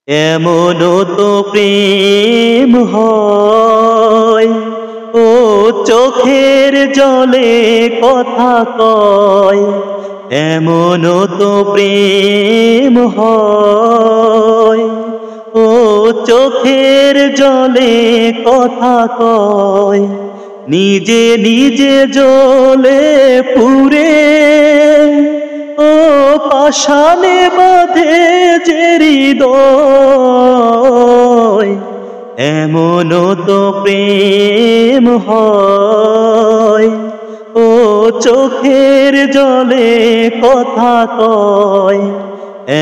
এমনও তো প্রেম হয়, ও চোখের জলে কথা কয়। এমনও তো প্রেম হয়, ও চোখের জলে কথা কয়। নিজে নিজে জ্বলে পুড়ে, ও পাষাণে বাঁধে যে হৃদয়। এমনও তো প্রেম হয়, ও চোখের জলে কথা কয়।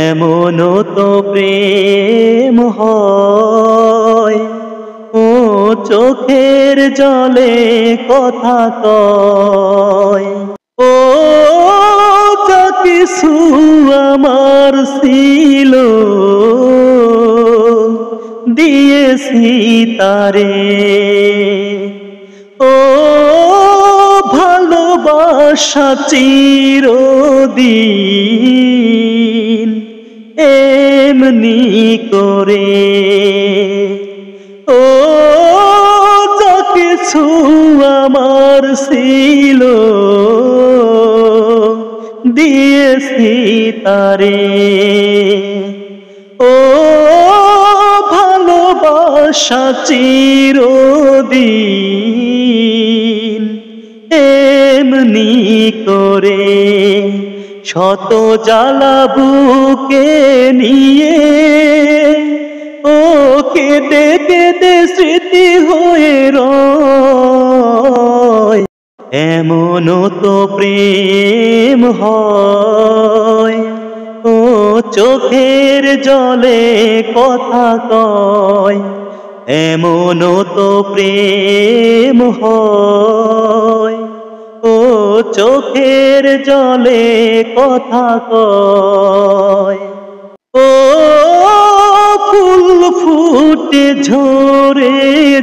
এমনও তো প্রেম হয়, ও চোখের জলে কথা কয়। ও যা কিছু আমার ছিল দিয়েছি তারে, ও ভালোবাসা চিরদিন এমনি করে। ও যা কিছু আমার ছিল দিয়েছি তারে, ও ভালোবাসা চিরদিন এমনি করে। শত জ্বালা বুকে নিয়ে, ও কেঁদে কেঁদে স্মৃতি হয়ে রয়। এমনও তো প্রেম হয়, ও চোখের জলে কথা কয়। এমনও তো প্রেম হয়, ও চোখের জলে কথা কয়। ও ফুল ফুটে ঝরে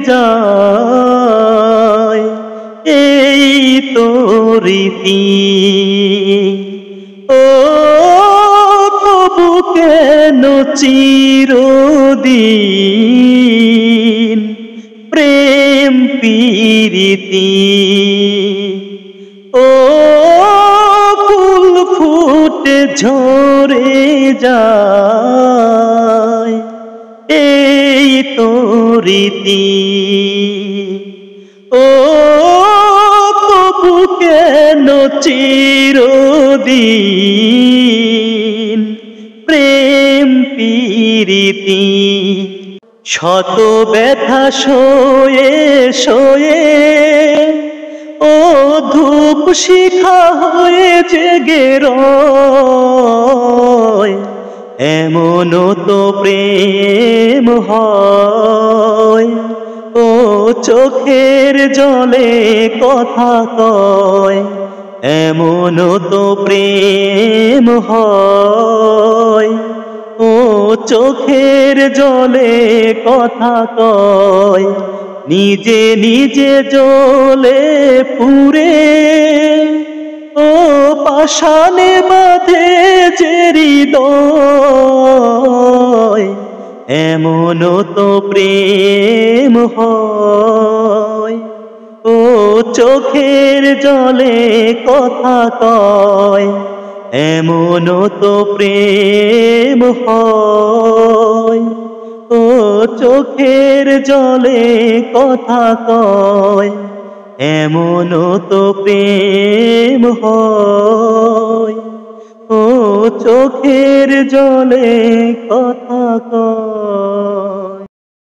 যায়, এই তো রীতি। ও তবু কেন চিরদিন প্রেম প্রীতি। ও ফুল ফুটে ঝরে যায়, এই তো রীতি। ও তবু কেন চিরদিন প্রেম প্রীতি। শত ব্যথা সয়ে সয়ে, ও ধূপ শিখা হয়ে জেগে রয়। এমনও তো প্রেম হয়, ও চোখের জলে কথা কয়। এমনও তো প্রেম হয়, ও চোখের জলে কথা কয়। নিজে নিজে জ্বলে পুড়ে, ও পাষাণে বাঁধে যে হৃদয়। এমনও তো প্রেম হয়, ও চোখের জলে কথা কয়। এমনও তো প্রেম হয়, ও চোখের জলে কথা কয়। এমনও তো প্রেম হয়, ও চোখের জলে কথা কয়।